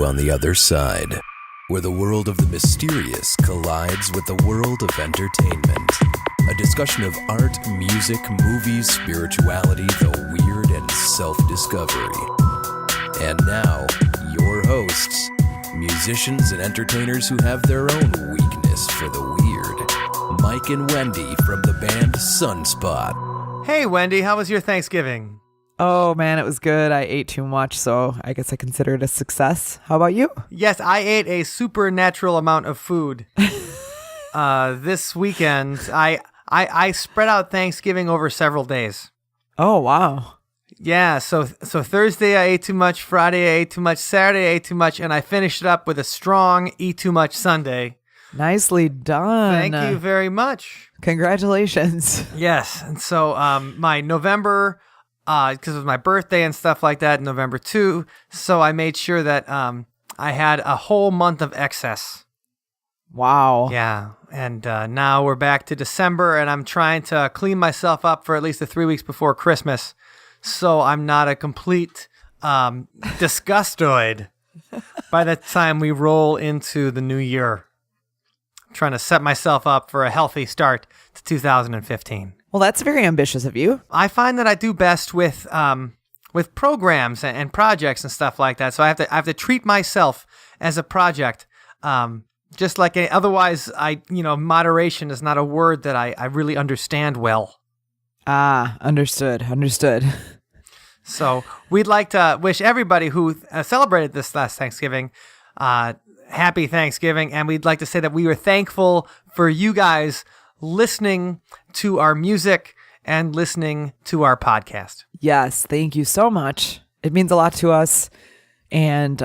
you on the other side, where the world of the mysterious collides with the world of entertainment. A discussion of art, music, movies, spirituality, the weird, and self-discovery. And now, your hosts, musicians and entertainers who have their own weakness for the weird, Mike and Wendy from the band Sunspot. Hey, Wendy, how was your Thanksgiving? Oh, man, it was good. I ate too much, so I guess I consider it a success. How about you? Yes, I ate a supernatural amount of food. This weekend, I spread out Thanksgiving over several days. Oh, wow. Yeah, so Thursday I ate too much, Friday I ate too much, Saturday I ate too much, and I finished it up with a strong eat too much Sunday. Nicely done. Thank you very much. Congratulations. Yes, and so my November, because it was my birthday and stuff like that, November 2, so I made sure that I had a whole month of excess. Wow. Yeah, and now we're back to December, and I'm trying to clean myself up for at least the 3 weeks before Christmas, so I'm not a complete disgustoid by the time we roll into the new year. I'm trying to set myself up for a healthy start to 2015. Well, that's very ambitious of you. I find that I do best with programs and projects and stuff like that, so I have to treat myself as a project. Just like otherwise, moderation is not a word that I really understand well. Ah, understood. So we'd like to wish everybody who celebrated this last Thanksgiving happy Thanksgiving, and we'd like to say that we are thankful for you guys listening to our music and listening to our podcast. Yes, thank you so much. It means a lot to us, and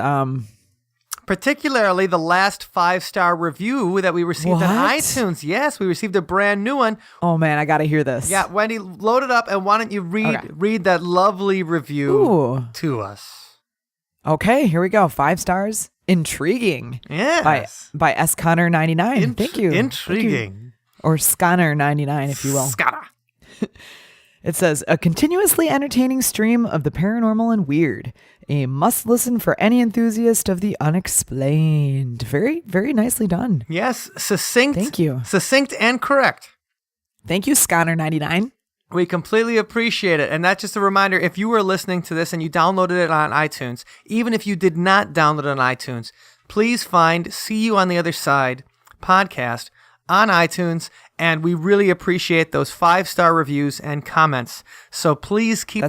particularly the last 5-star review that we received on iTunes. Yes, we received a brand new one. Oh man, I gotta hear this. Yeah, Wendy, load it up, and why don't you read that lovely review to us? Okay, here we go. 5 stars. Intriguing. Yes. By S. Connor 99. Thank you. Intriguing. Thank you. Or Scanner 99, if you will. Scanner. It says, a continuously entertaining stream of the paranormal and weird. A must-listen for any enthusiast of the unexplained. Very, very nicely done. Yes, succinct. Thank you. Succinct and correct. Thank you, Scanner99. We completely appreciate it. And that's just a reminder, if you were listening to this and you downloaded it on iTunes, even if you did not download it on iTunes, please find See You on the Other Side podcast on iTunes, and we really appreciate those 5-star reviews and comments. So please keep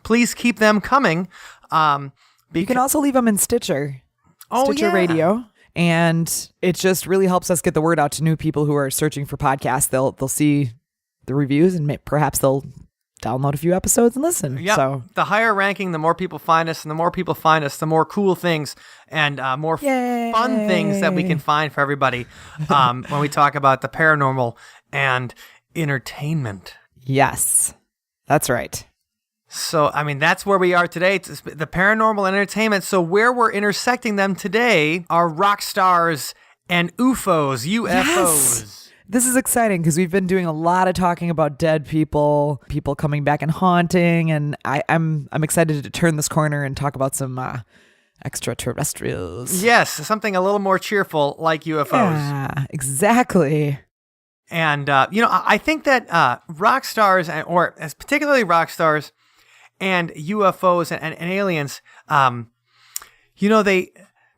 Please keep them coming. You can also leave them in Stitcher Radio, and it just really helps us get the word out to new people who are searching for podcasts. They'll see the reviews, and perhaps they'll download a few episodes and listen. Yeah. So the higher ranking, the more people find us, and the more people find us, the more cool things and more fun things that we can find for everybody when we talk about the paranormal and entertainment. Yes, that's right. So, I mean, that's where we are today, the paranormal and entertainment. So where we're intersecting them today are rock stars and UFOs, UFOs. Yes. This is exciting because we've been doing a lot of talking about dead people coming back and haunting, and I'm excited to turn this corner and talk about some extraterrestrials. Yes, something a little more cheerful like UFOs. Yeah, exactly. And, I think that rock stars, or particularly rock stars and UFOs and aliens,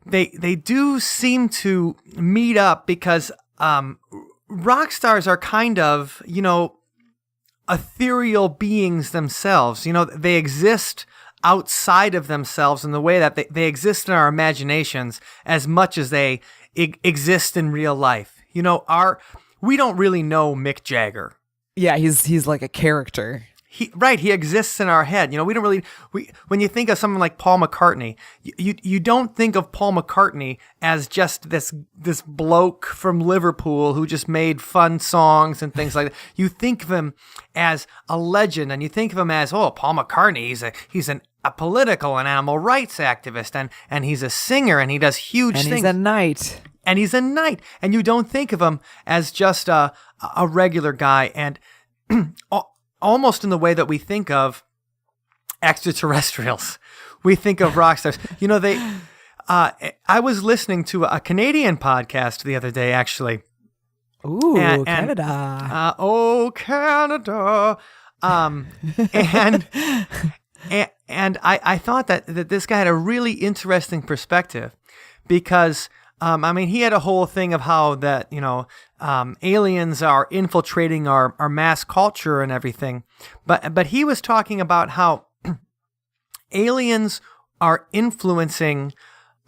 they do seem to meet up because rock stars are kind of, ethereal beings themselves. They exist outside of themselves in the way that they exist in our imaginations as much as they exist in real life. We don't really know Mick Jagger. Yeah, he's like a character. He exists in our head. We don't really. When you think of someone like Paul McCartney, you don't think of Paul McCartney as just this bloke from Liverpool who just made fun songs and things like that. You think of him as a legend, and you think of him as Paul McCartney. He's a political and animal rights activist, and he's a singer, and he does huge things. And he's a knight. And he's a knight, and you don't think of him as just a regular guy, and almost in the way that we think of extraterrestrials. We think of rock stars. I was listening to a Canadian podcast the other day, actually. Ooh, Canada. Oh, Canada. And I thought that this guy had a really interesting perspective because, he had a whole thing of how that, aliens are infiltrating our mass culture and everything. But he was talking about how aliens are influencing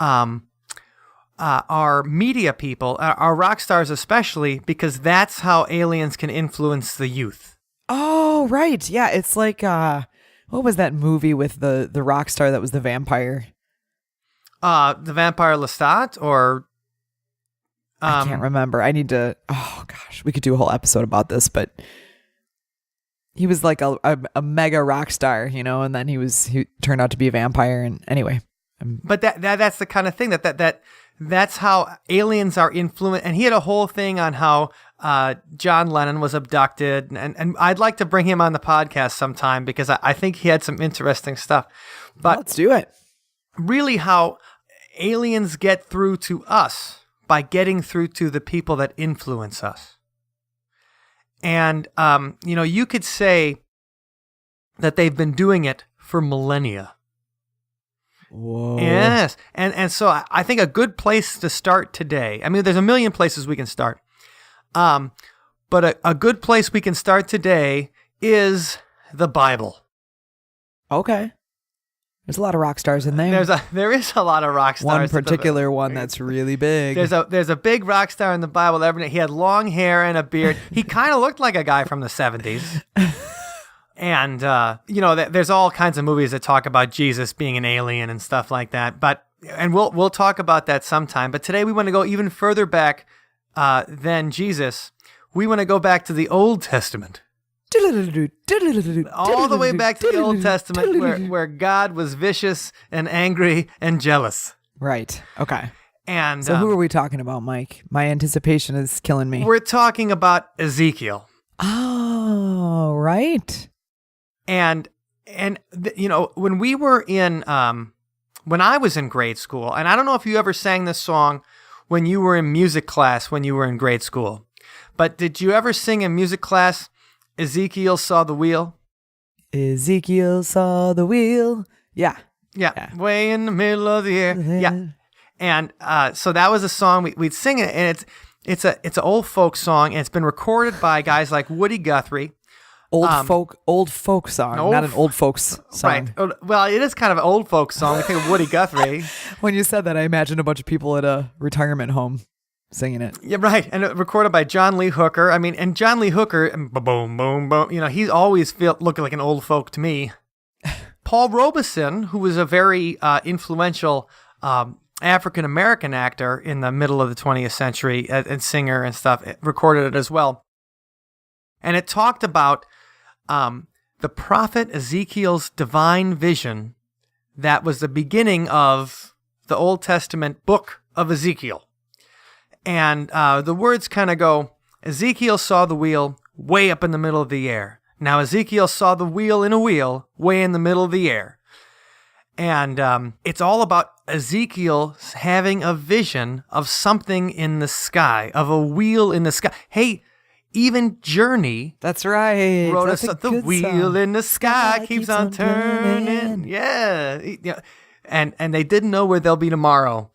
our media people, our rock stars especially, because that's how aliens can influence the youth. Oh, right. Yeah, it's like, what was that movie with the rock star that was the vampire? The Vampire Lestat, or... I can't remember. I need to... Oh, gosh. We could do a whole episode about this, but... He was like a mega rock star, and then he turned out to be a vampire, and anyway... But that's the kind of thing that's how aliens are influenced. And he had a whole thing on how John Lennon was abducted, and I'd like to bring him on the podcast sometime because I think he had some interesting stuff. But let's do it. Really, how aliens get through to us by getting through to the people that influence us. And you could say that they've been doing it for millennia. Whoa. Yes. And so I think a good place to start today, there's a million places we can start. But a good place we can start today is the Bible. Okay. There's a lot of rock stars in there. There is a lot of rock stars. One particular one that's really big. There's a big rock star in the Bible. He had long hair and a beard. He kind of looked like a guy from the 70s. And, there's all kinds of movies that talk about Jesus being an alien and stuff like that. And we'll talk about that sometime. But today we want to go even further back than Jesus. We want to go back to the Old Testament. All the way back to the Old Testament where God was vicious and angry and jealous. Right. Okay. And so who are we talking about, Mike? My anticipation is killing me. We're talking about Ezekiel. Oh, right. And when we were in, when I was in grade school, and I don't know if you ever sang this song when you were in music class when you were in grade school, but did you ever sing in music class, Ezekiel saw the wheel? Ezekiel saw the wheel. Yeah. Way in the middle of the air. Yeah. And so that was a song we'd sing it, and it's an old folk song, and it's been recorded by guys like Woody Guthrie. Old folk song, not an old folks song. Right. Well, it is kind of an old folk song. We think of Woody Guthrie. When you said that, I imagined a bunch of people at a retirement home singing it. Yeah, right. And recorded by John Lee Hooker. And John Lee Hooker, boom, boom, boom. He's always looking like an old folk to me. Paul Robeson, who was a very influential African-American actor in the middle of the 20th century and singer and stuff, recorded it as well. And it talked about the prophet Ezekiel's divine vision that was the beginning of the Old Testament book of Ezekiel. And the words kind of go, Ezekiel saw the wheel way up in the middle of the air. Now Ezekiel saw the wheel in a wheel way in the middle of the air. And it's all about Ezekiel having a vision of something in the sky, of a wheel in the sky. Hey, even Journey, that's right, wrote us the wheel song. In the sky keeps on turning. Yeah, and they didn't know where they'll be tomorrow.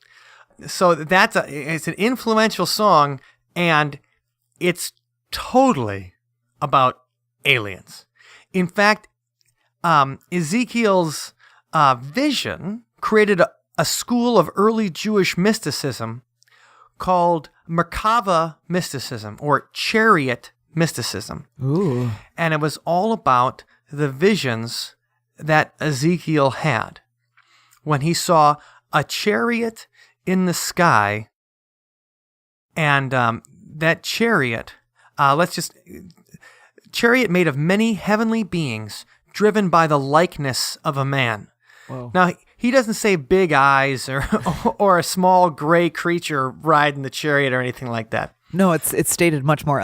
So it's an influential song, and it's totally about aliens. In fact, Ezekiel's vision created a school of early Jewish mysticism called Merkava mysticism, or chariot mysticism. Ooh. And it was all about the visions that Ezekiel had when he saw a chariot in the sky, and that chariot, chariot made of many heavenly beings driven by the likeness of a man. Whoa. Now, he doesn't say big eyes or a small gray creature riding the chariot or anything like that. No, it's stated much more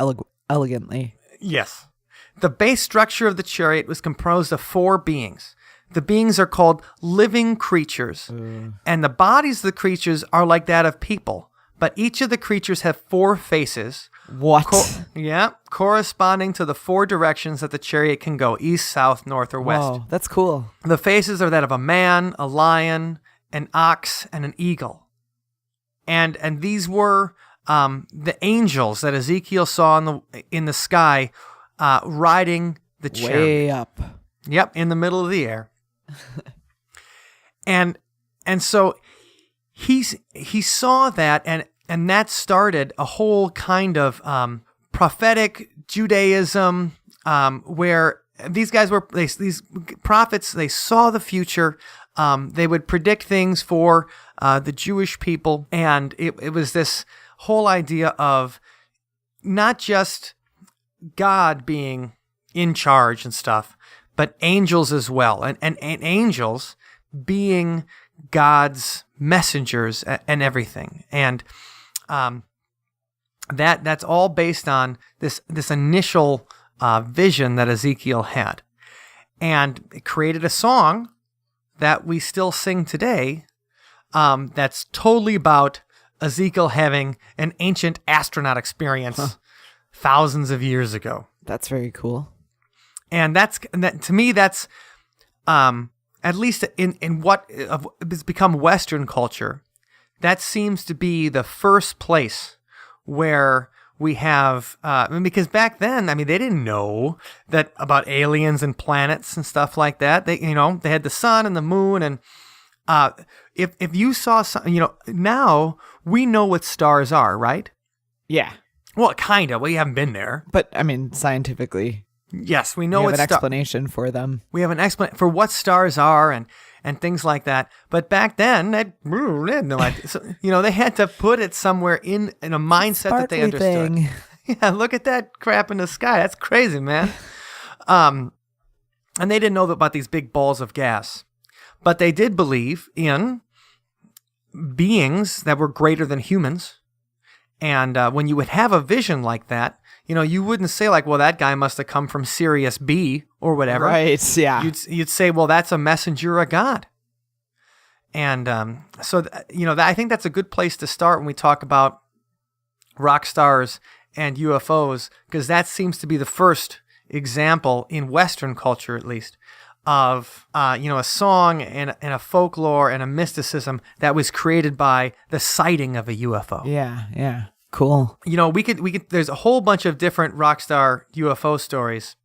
elegantly. Yes. The base structure of the chariot was composed of 4 beings. the beings are called living creatures. And the bodies of the creatures are like that of people. But each of the creatures have 4 faces. What? Corresponding to the 4 directions that the chariot can go, east, south, north, or west. Whoa, that's cool. The faces are that of a man, a lion, an ox, and an eagle. And these were the angels that Ezekiel saw in the sky riding the chariot. Way up. Yep, in the middle of the air. and so he saw that, and that started a whole kind of prophetic Judaism, where these guys were these prophets. They saw the future. They would predict things for the Jewish people, and it was this whole idea of not just God being in charge and stuff, but angels as well, and angels being God's messengers and everything, and that's all based on this initial vision that Ezekiel had, and it created a song that we still sing today. That's totally about Ezekiel having an ancient astronaut experience thousands of years ago. That's very cool. And that to me, that's at least in what has become Western culture, that seems to be the first place where we have, because back then, I mean, they didn't know that about aliens and planets and stuff like that. They had the sun and the moon, and if you saw some, now we know what stars are, right? Yeah. Well, kind of. We haven't been there, but I mean, scientifically. Yes, we know we have an explanation for them. We have an explanation for what stars are and things like that. But back then, they had no idea. So, they had to put it somewhere in a mindset that they understood. Thing. Yeah, look at that crap in the sky. That's crazy, man. And they didn't know about these big balls of gas. But they did believe in beings that were greater than humans. And when you would have a vision like that, you wouldn't say like, well, that guy must have come from Sirius B or whatever. Right, yeah. You'd say, well, that's a messenger of God. And so, I think that's a good place to start when we talk about rock stars and UFOs, because that seems to be the first example in Western culture, at least, of, a song and a folklore and a mysticism that was created by the sighting of a UFO. Yeah. Cool. We could. There's a whole bunch of different rock star UFO stories,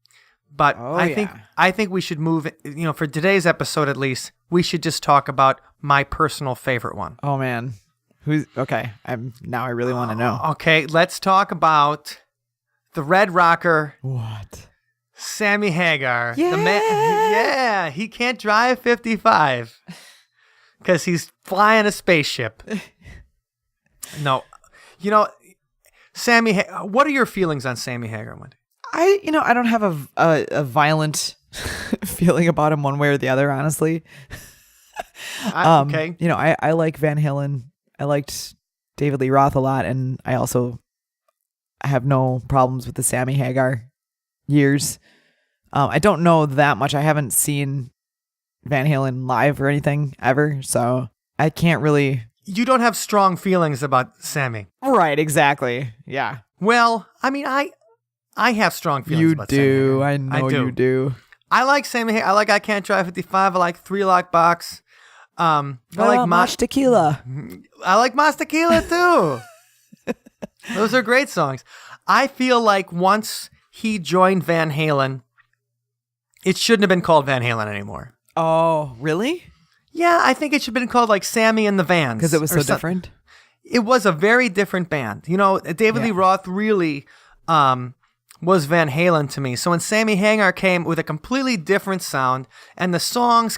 but I think we should move. For today's episode at least, we should just talk about my personal favorite one. Oh man, who's okay? I really want to know. Okay, let's talk about the Red Rocker. What? Sammy Hagar. Yeah. The man. Yeah, he can't drive 55 because he's flying a spaceship. No. Sammy, what are your feelings on Sammy Hagar, Wendy? I don't have a violent feeling about him one way or the other, honestly. Okay. I like Van Halen. I liked David Lee Roth a lot, and I have no problems with the Sammy Hagar years. I don't know that much. I haven't seen Van Halen live or anything ever, so I can't really... You don't have strong feelings about Sammy. Right, exactly. Yeah. Well, I mean, I have strong feelings about Sammy. You do. I know you do. I like Sammy Hagar. I like I Can't Drive 55. I like 3 Lock Box. I like Mas Tequila. I like Mas Tequila too. Those are great songs. I feel like once he joined Van Halen, it shouldn't have been called Van Halen anymore. Oh, really? Yeah, I think it should have been called like Sammy and the Vans. Because it was so different? It was a very different band. David Lee Roth really was Van Halen to me. So when Sammy Hagar came with a completely different sound, and the songs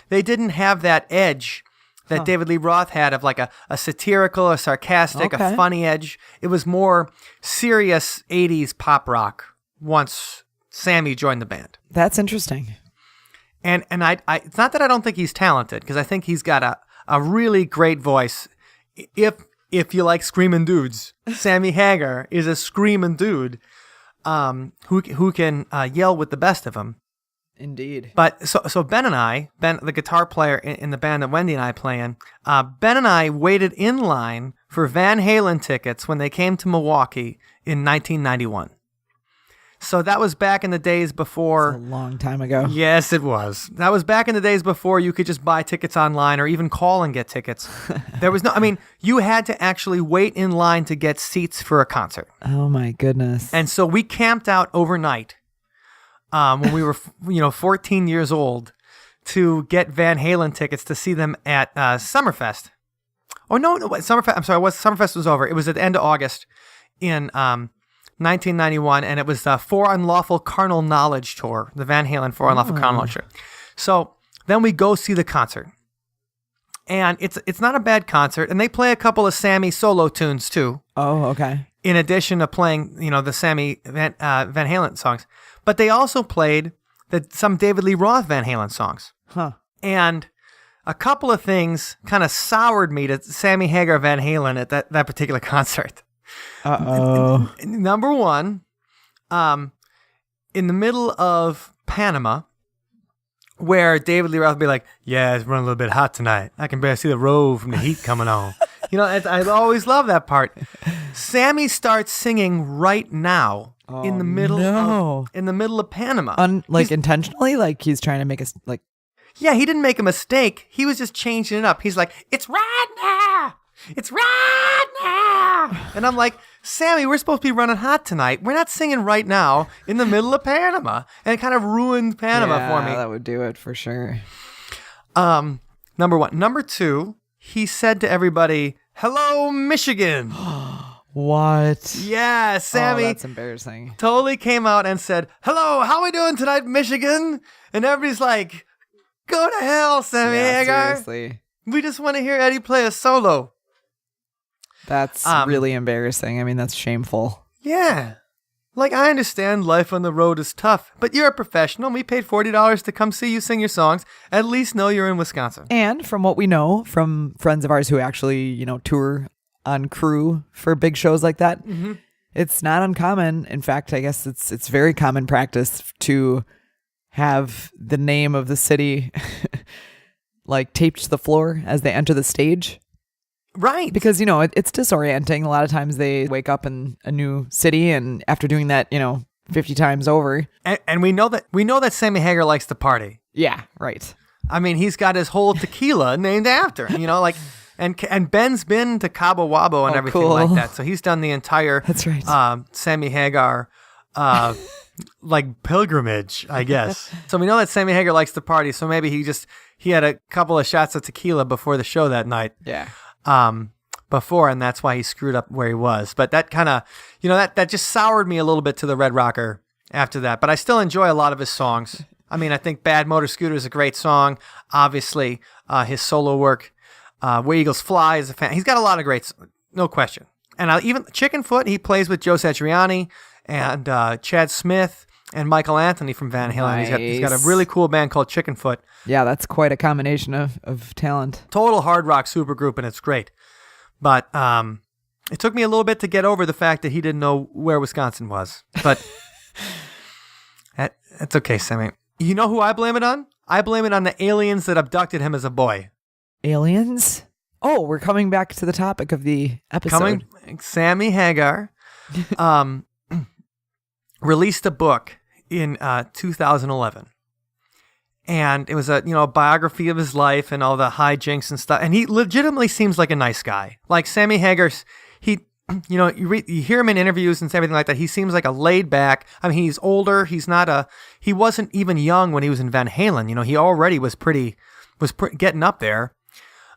they didn't have that edge that David Lee Roth had of like a satirical, a sarcastic, a funny edge. It was more serious 80s pop rock once Sammy joined the band. That's interesting. And I it's not that I don't think he's talented, because I think he's got a really great voice. If you like screaming dudes, Sammy Hagar is a screaming dude who can yell with the best of them. Indeed. But so Ben and I, Ben, the guitar player in the band that Wendy and I play in, Ben and I waited in line for Van Halen tickets when they came to Milwaukee in 1991. So that was back in the days before. That's a long time ago. Yes, it was. That was back in the days before you could just buy tickets online or even call and get tickets. There was you had to actually wait in line to get seats for a concert. Oh my goodness. And so we camped out overnight when we were 14 years old to get Van Halen tickets to see them at Summerfest. Oh no, Summerfest. I'm sorry, Summerfest was over. It was at the end of August in 1991, and it was the For Unlawful Carnal Knowledge Tour, the Van Halen For Unlawful Carnal Knowledge Tour. So then we go see the concert, and it's not a bad concert, and they play a couple of Sammy solo tunes too. Oh, okay. In addition to playing, the Sammy Van Halen songs, but they also played some David Lee Roth Van Halen songs. Huh. And a couple of things kind of soured me to Sammy Hagar Van Halen at that particular concert. Uh-oh. Number one, in the middle of Panama, where David Lee Roth would be like, yeah, it's running a little bit hot tonight. I can barely see the road from the heat coming on. I always love that part. Sammy starts singing Right Now in the middle of Panama. Intentionally? Like he's trying to make us like... Yeah, he didn't make a mistake. He was just changing it up. He's like, it's right now. It's right now. And I'm like, Sammy, we're supposed to be running hot tonight. We're not singing Right Now in the middle of Panama. And it kind of ruined Panama for me. That would do it for sure. Number one. Number two, he said to everybody, hello, Michigan. What? Yeah, Sammy. Oh, that's embarrassing. Totally came out and said, hello, how we doing tonight, Michigan? And everybody's like, go to hell, Sammy Hagar. Seriously. We just want to hear Eddie play a solo. That's really embarrassing. I mean, that's shameful. Yeah. I understand life on the road is tough, but you're a professional. We paid $40 to come see you sing your songs. At least know you're in Wisconsin. And from what we know from friends of ours who actually, tour on crew for big shows like that, it's not uncommon. In fact, I guess it's very common practice to have the name of the city taped to the floor as they enter the stage. Right. Because, it's disorienting. A lot of times they wake up in a new city, and after doing that, 50 times over. And we know that Sammy Hagar likes to party. Yeah, right. I mean, he's got his whole tequila named after him, and Ben's been to Cabo Wabo and everything like that. So he's done the entire That's right. Sammy Hagar pilgrimage, I guess. So we know that Sammy Hagar likes to party, so maybe he had a couple of shots of tequila before the show that night. Yeah. Before, and that's why he screwed up where he was. But that kind of, that just soured me a little bit to the Red Rocker after that. But I still enjoy a lot of his songs. I mean, I think Bad Motor Scooter is a great song. Obviously, his solo work, Where Eagles Fly is a fan. He's got a lot of great, no question. And even Chickenfoot, he plays with Joe Satriani and Chad Smith and Michael Anthony from Van Halen. Nice. He's got a really cool band called Chickenfoot. Yeah, that's quite a combination of talent. Total hard rock supergroup, and it's great. But it took me a little bit to get over the fact that he didn't know where Wisconsin was. But that's okay, Sammy. You know who I blame it on? I blame it on the aliens that abducted him as a boy. Aliens? Oh, we're coming back to the topic of the episode. Sammy Hagar released a book in 2011. And it was a biography of his life and all the hijinks and stuff. And he legitimately seems like a nice guy. Like Sammy Hagar, you hear him in interviews and everything like that. He seems like a laid back. I mean, he's older. He wasn't even young when he was in Van Halen. He already was getting up there.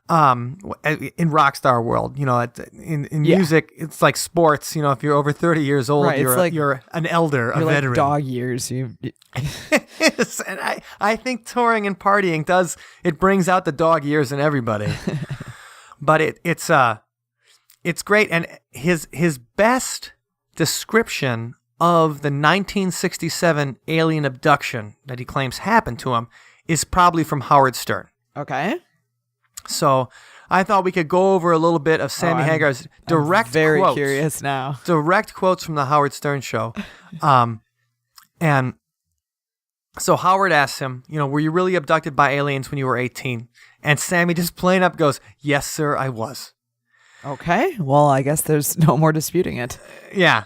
In rock star world, in music, it's like sports. If you're over 30 years old, right, you're an elder, a veteran. Like dog years. Yes, and I think touring and partying it brings out the dog years in everybody. But it's great, and his best description of the 1967 alien abduction that he claims happened to him is probably from Howard Stern. Okay. So I thought we could go over a little bit of Sammy Hagar's direct very quotes. Curious now. Direct quotes from the Howard Stern show. And So Howard asks him, were you really abducted by aliens when you were 18? And Sammy just plain up goes, yes, sir, I was. Okay. Well, I guess there's no more disputing it. Yeah.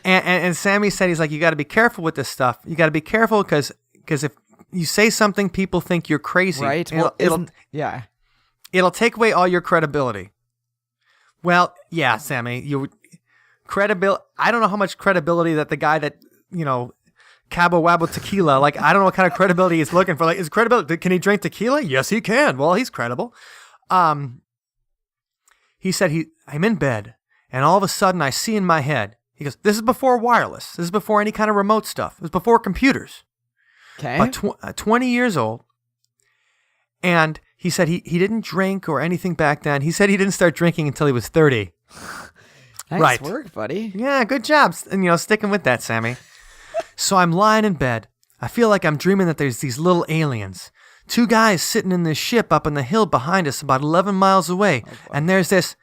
And Sammy said, he's like, you got to be careful with this stuff. You got to be careful because if you say something, people think you're crazy. Right. It'll take away all your credibility. Well, yeah, Sammy, credibility. I don't know how much credibility that the guy that, Cabo Wabo tequila, I don't know what kind of credibility he's looking for. Is credibility, can he drink tequila? Yes, he can. Well, he's credible. He said, I'm in bed, and all of a sudden I see in my head, he goes, this is before wireless. This is before any kind of remote stuff. It was before computers. Okay. About 20 years old. And he said he didn't drink or anything back then. He said he didn't start drinking until he was 30. Nice work, buddy. Yeah, good job. And, sticking with that, Sammy. So I'm lying in bed. I feel like I'm dreaming that there's these little aliens. 2 guys sitting in this ship up on the hill behind us about 11 miles away. And there's this.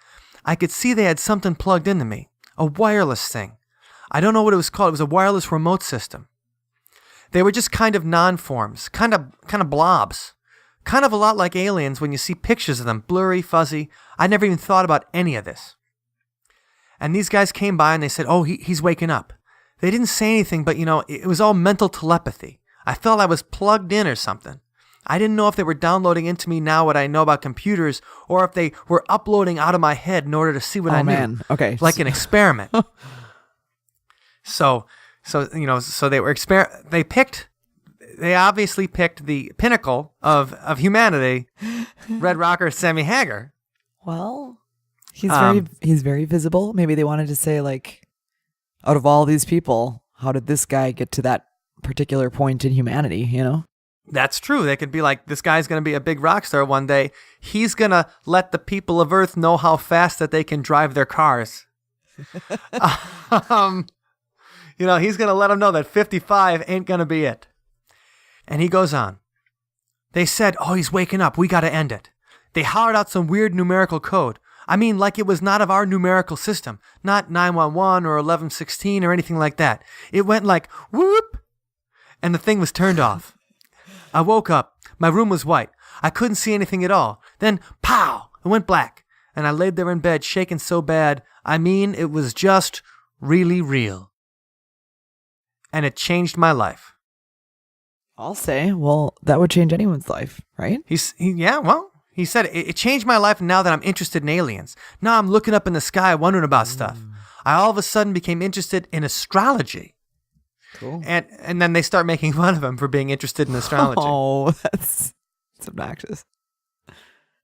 I could see they had something plugged into me. A wireless thing. I don't know what it was called. It was a wireless remote system. They were just kind of non-forms. Kind of blobs. Kind of a lot like aliens when you see pictures of them. Blurry, fuzzy. I never even thought about any of this. And these guys came by and they said, oh, he's waking up. They didn't say anything, but, it was all mental telepathy. I felt I was plugged in or something. I didn't know if they were downloading into me now what I know about computers or if they were uploading out of my head in order to see what I knew. Man. Okay. Like an experiment. So they were they obviously picked the pinnacle of humanity, Red Rocker Sammy Hagar. Well, he's very visible. Maybe they wanted to say, out of all these people, how did this guy get to that particular point in humanity, That's true. They could be like, this guy's going to be a big rock star one day. He's going to let the people of Earth know how fast that they can drive their cars. He's going to let them know that 55 ain't going to be it. And he goes on. They said, oh, he's waking up. We got to end it. They hollered out some weird numerical code. I mean, like it was not of our numerical system, not 911 or 1116 or anything like that. It went like, whoop, and the thing was turned off. I woke up. My room was white. I couldn't see anything at all. Then, pow, it went black, and I laid there in bed shaking so bad. I mean, it was just really real. And it changed my life. I'll say, well, that would change anyone's life, right? He said, it changed my life now that I'm interested in aliens. Now I'm looking up in the sky wondering about stuff. I all of a sudden became interested in astrology. Cool. And then they start making fun of him for being interested in astrology. Oh, that's obnoxious.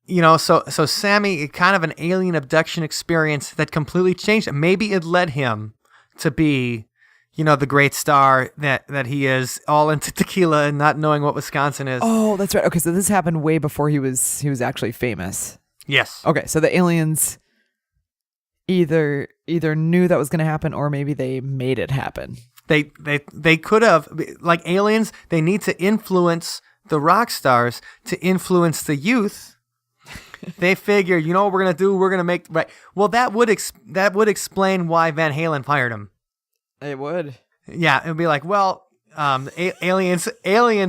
So Sammy, kind of an alien abduction experience that completely changed him. Maybe it led him to be, the great star that he is, all into tequila and not knowing what Wisconsin is. Oh, that's right. Okay, so this happened way before he was actually famous. Yes. Okay, so the aliens either knew that was going to happen or maybe they made it happen. They could have, like aliens, they need to influence the rock stars to influence the youth. They figure, what we're going to do? We're going to make, right. Well, that would explain why Van Halen fired him. It would. Yeah, it would be like, well, aliens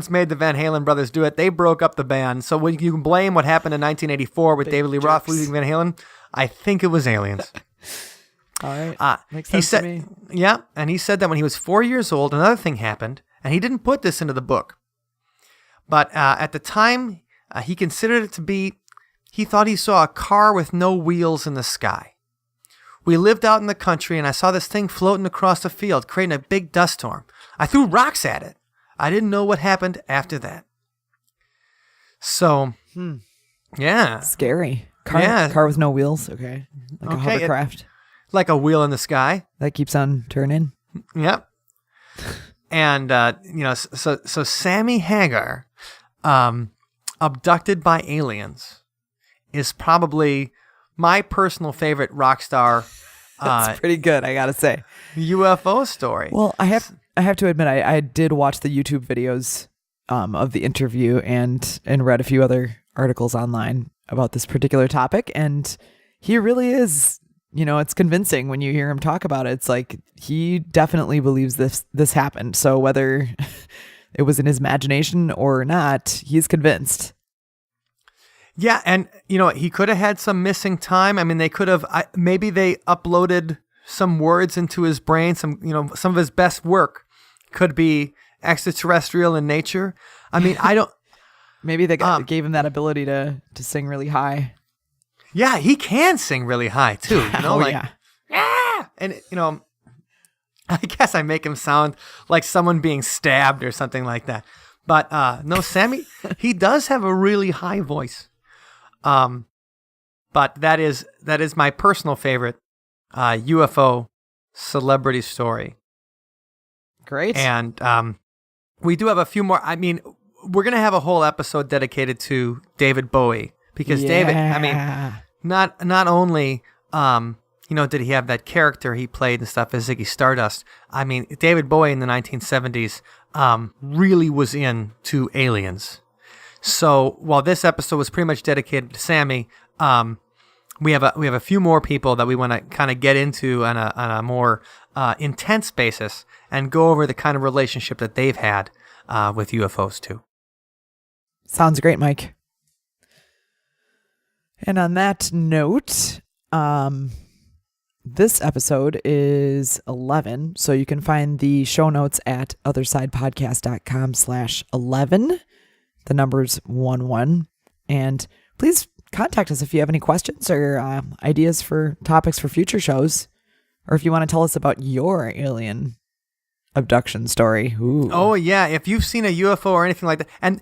made the Van Halen brothers do it. They broke up the band. So when you can blame what happened in 1984 with David Lee Roth losing Van Halen, I think it was aliens. All right. Makes sense to me. Yeah, and he said that when he was 4 years old, another thing happened, and he didn't put this into the book. But at the time, he considered it to be, he thought he saw a car with no wheels in the sky. We lived out in the country, and I saw this thing floating across the field, creating a big dust storm. I threw rocks at it. I didn't know what happened after that. So, yeah. Scary. Car with no wheels. Okay. Like a hovercraft. Like a wheel in the sky. That keeps on turning. Yep. And, so Sammy Hagar, abducted by aliens, is probably my personal favorite rock star. That's pretty good, I gotta say. UFO story. Well, I have to admit, I did watch the YouTube videos of the interview and read a few other articles online about this particular topic, and he really is, it's convincing when you hear him talk about it. It's like he definitely believes this happened. So whether it was in his imagination or not, he's convinced. Yeah, and he could have had some missing time. I mean, they could have maybe they uploaded some words into his brain. Some of his best work could be extraterrestrial in nature. I mean, I don't. Maybe they gave him that ability to sing really high. Yeah, he can sing really high too. Yeah. And I guess I make him sound like someone being stabbed or something like that. But no, Sammy, he does have a really high voice. But that is my personal favorite UFO celebrity story. Great. And we do have a few more. I mean, we're going to have a whole episode dedicated to David Bowie because David, I mean, not only did he have that character he played and stuff as Ziggy Stardust. I mean, David Bowie in the 1970s really was into aliens. So while this episode was pretty much dedicated to Sammy, we have a few more people that we want to kind of get into on a more intense basis and go over the kind of relationship that they've had with UFOs too. Sounds great, Mike. And on that note, this episode is 11, so you can find the show notes at othersidepodcast.com/11. The number's 11. And please contact us if you have any questions or ideas for topics for future shows, or if you want to tell us about your alien abduction story. Ooh. Oh, yeah. If you've seen a UFO or anything like that. And,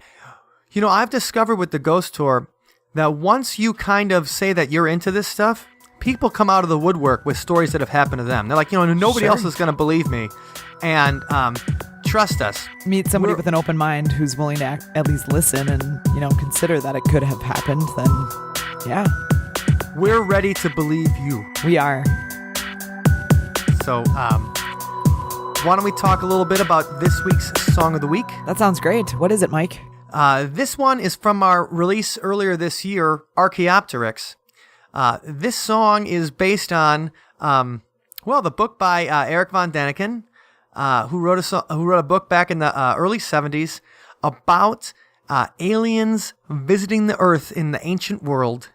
I've discovered with the Ghost Tour that once you kind of say that you're into this stuff, people come out of the woodwork with stories that have happened to them. They're like, nobody else is going to believe me. And trust us. Meet somebody with an open mind who's willing to at least listen and, consider that it could have happened. Then, yeah. We're ready to believe you. We are. So, why don't we talk a little bit about this week's Song of the Week? That sounds great. What is it, Mike? This one is from our release earlier this year, Archaeopteryx. This song is based on, the book by Eric von Däniken, who wrote a book back in the early 70s about aliens visiting the Earth in the ancient world.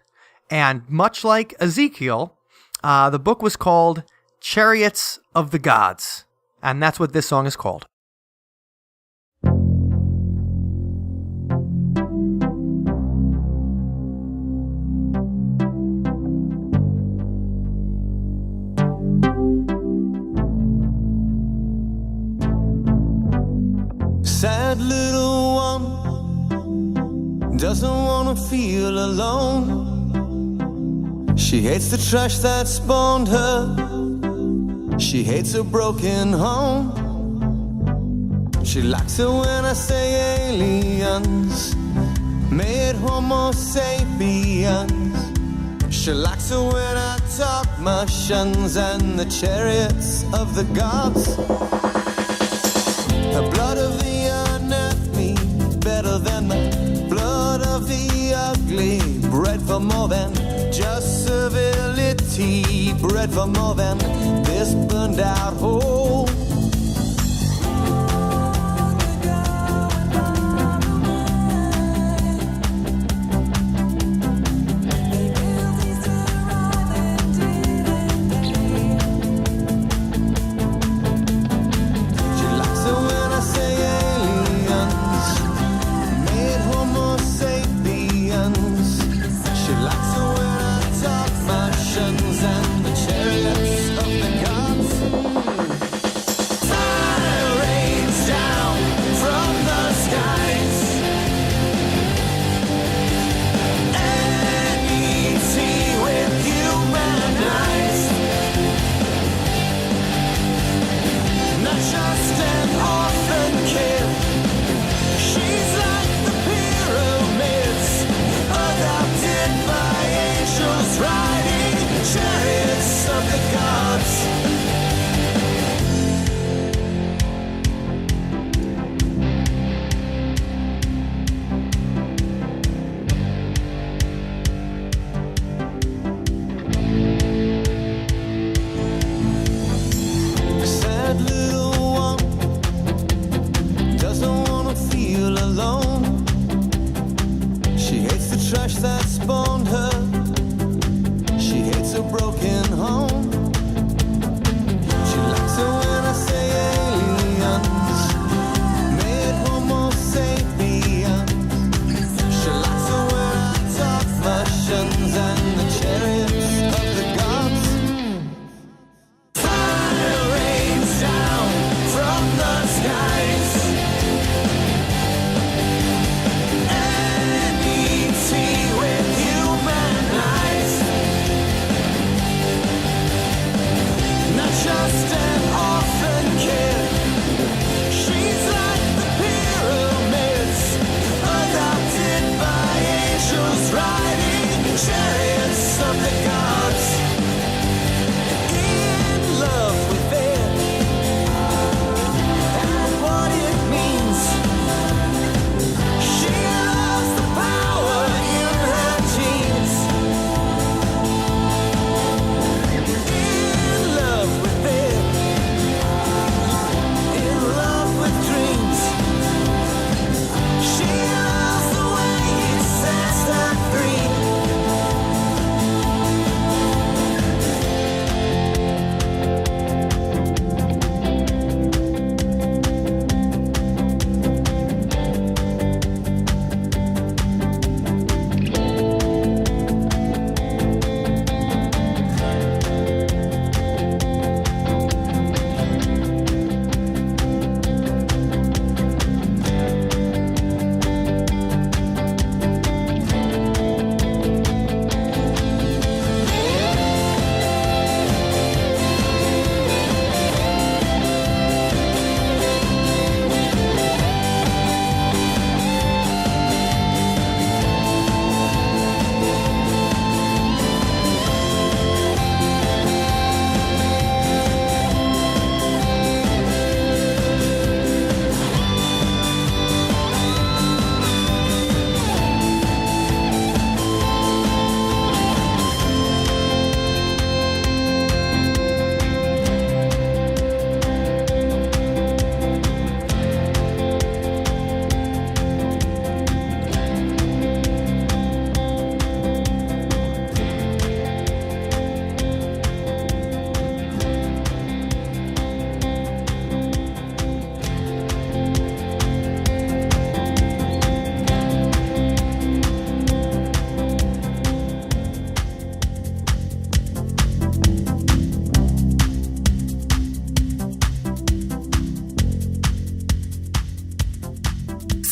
And much like Ezekiel, the book was called Chariots of the Gods. And that's what this song is called. Sad little one doesn't want to feel alone. She hates the trash that spawned her. She hates a broken home. She likes it when I say aliens made Homo sapiens. She likes it when I talk Martians and the chariots of the gods. The blood of the unearthed me better than the blood of the ugly. Bred for more than just civility. Bred for more than this burned out hole. Sad little one doesn't want to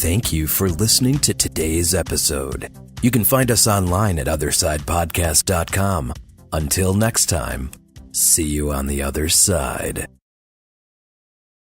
Thank you for listening to today's episode. You can find us online at othersidepodcast.com. Until next time, see you on the other side.